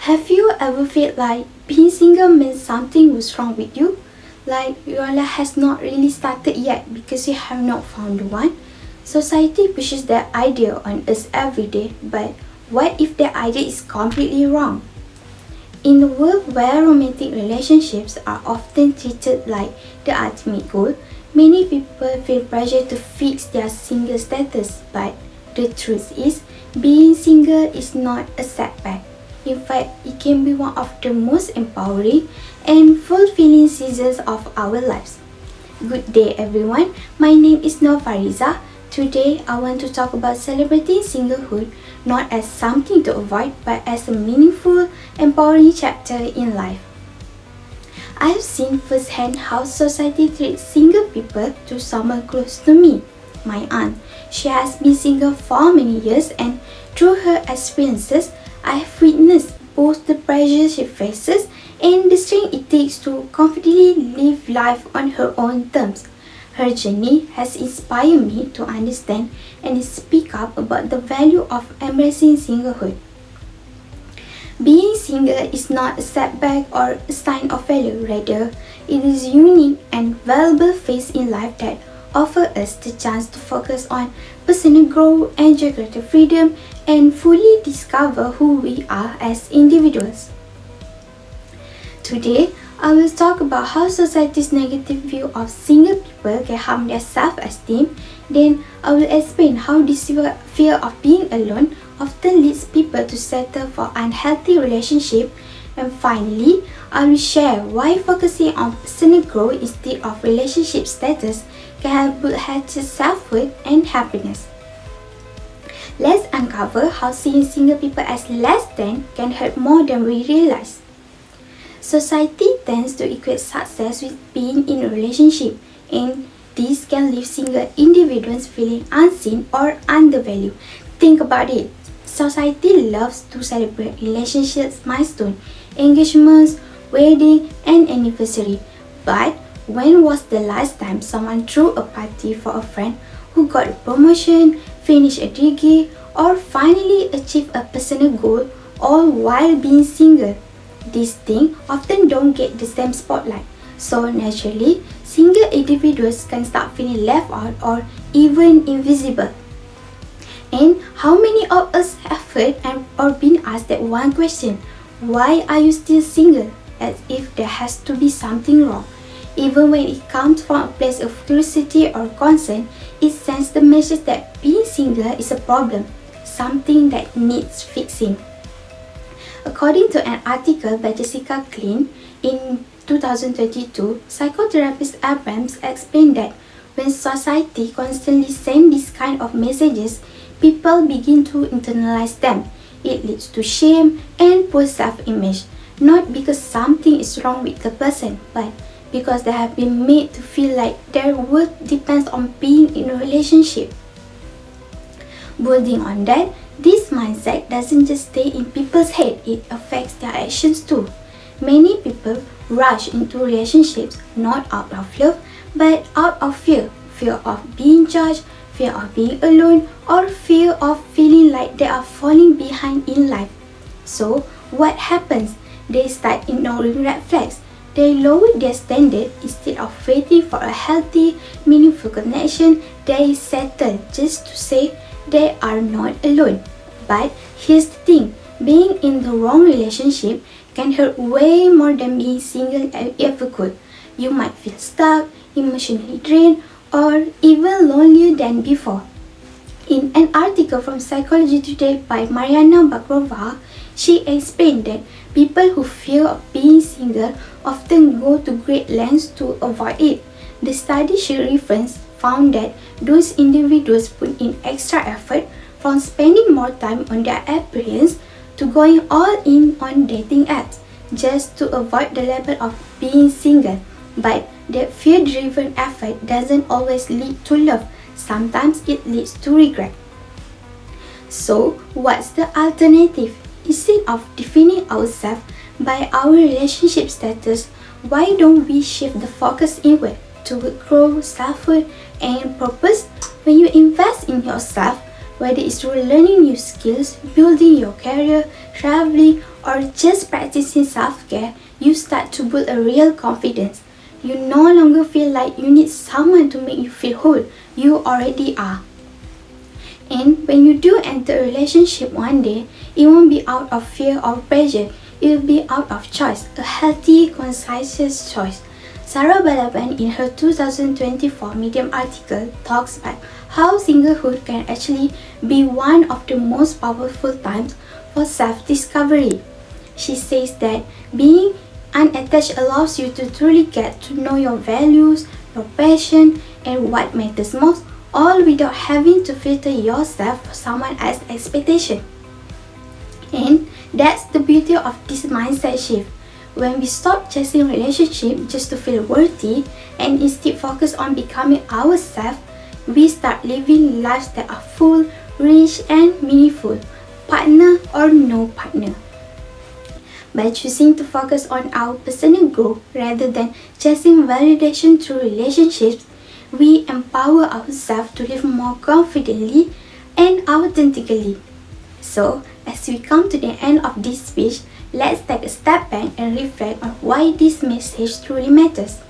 Have you ever felt like being single means something was wrong with you? Like your life has not really started yet because you have not found the one? Society pushes that idea on us every day, but what if the idea is completely wrong? In a world where romantic relationships are often treated like the ultimate goal, many people feel pressure to fix their single status, but the truth is, being single is not a setback. In fact, it can be one of the most empowering and fulfilling seasons of our lives. Good day everyone, my name is Fareeza. Today I want to talk about celebrating singlehood not as something to avoid but as a meaningful, empowering chapter in life. I have seen firsthand how society treats single people to someone close to me, my aunt. She has been single for many years and through her experiences, I have witnessed both the pressure she faces and the strength it takes to confidently live life on her own terms. Her journey has inspired me to understand and speak up about the value of embracing singlehood. Being single is not a setback or a sign of failure, rather, it is a unique and valuable phase in life that offers us the chance to focus on personal growth, enjoy greater freedom, and fully discover who we are as individuals. Today, I will talk about how society's negative view of single people can harm their self-esteem. Then, I will explain how this fear of being alone often leads people to settle for unhealthy relationships. And finally, I will share why focusing on personal growth instead of relationship status can help build healthy self-worth and happiness. Let's uncover how seeing single people as less than can hurt more than we realize. Society tends to equate success with being in a relationship, and this can leave single individuals feeling unseen or undervalued. Think about it. Society loves to celebrate relationships milestones, engagements, wedding, and anniversary. But when was the last time someone threw a party for a friend who got a promotion, finished a degree, or finally achieved a personal goal, all while being single? These things often don't get the same spotlight. So naturally, single individuals can start feeling left out or even invisible. And how many of us have heard or been asked that one question, why are you still single? As if there has to be something wrong. Even when it comes from a place of curiosity or concern, it sends the message that being single is a problem, something that needs fixing. According to an article by Jessica Klein in 2022, psychotherapist Abrams explained that when society constantly sends this kind of messages, people begin to internalize them. It leads to shame and poor self-image, not because something is wrong with the person, but because they have been made to feel like their worth depends on being in a relationship. Building on that, this mindset doesn't just stay in people's head, it affects their actions too. Many people rush into relationships not out of love, but out of fear. Fear of being judged, fear of being alone, or fear of feeling like they are falling behind in life. So, what happens? They start ignoring red flags. They lower their standard instead of waiting for a healthy, meaningful connection. They settle just to say they are not alone. But here's the thing, being in the wrong relationship can hurt way more than being single ever could. You might feel stuck, emotionally drained, or even lonelier than before. In an article from Psychology Today by Mariana Bakrova, she explained that people who fear of being single often go to great lengths to avoid it. The study she referenced found that those individuals put in extra effort, from spending more time on their appearance to going all in on dating apps, just to avoid the label of being single. But that fear-driven effort doesn't always lead to love. Sometimes it leads to regret. So, what's the alternative? Instead of defining ourselves by our relationship status, why don't we shift the focus inward toward growth, self-worth, and purpose? When you invest in yourself, whether it's through learning new skills, building your career, traveling, or just practicing self-care, you start to build a real confidence. You no longer feel like you need someone to make you feel whole. You already are. And when you do enter a relationship one day, it won't be out of fear or pressure. It will be out of choice, a healthy, conscientious choice. Sarah Balaban in her 2024 Medium article talks about how singlehood can actually be one of the most powerful times for self-discovery. She says that being unattached allows you to truly get to know your values, your passion, and what matters most, all without having to filter yourself for someone else's expectation. And that's the beauty of this mindset shift. When we stop chasing relationships just to feel worthy and instead focus on becoming ourselves, we start living lives that are full, rich, and meaningful, partner or no partner. By choosing to focus on our personal growth rather than chasing validation through relationships, we empower ourselves to live more confidently and authentically. So, as we come to the end of this speech, let's take a step back and reflect on why this message truly matters.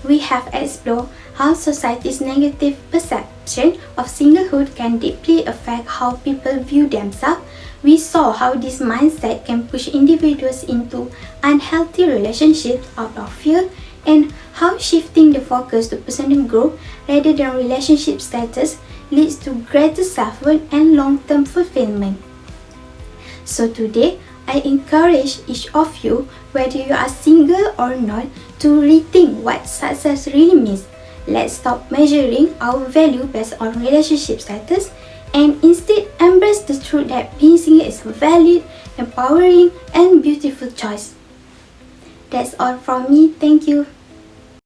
We have explored how society's negative perception of singlehood can deeply affect how people view themselves. We saw how this mindset can push individuals into unhealthy relationships out of fear, and how shifting the focus to personal growth rather than relationship status leads to greater self-worth and long-term fulfillment. So today, I encourage each of you, whether you are single or not, to rethink what success really means. Let's stop measuring our value based on relationship status and instead embrace the truth that being single is a valid, empowering, and beautiful choice. That's all from me. Thank you.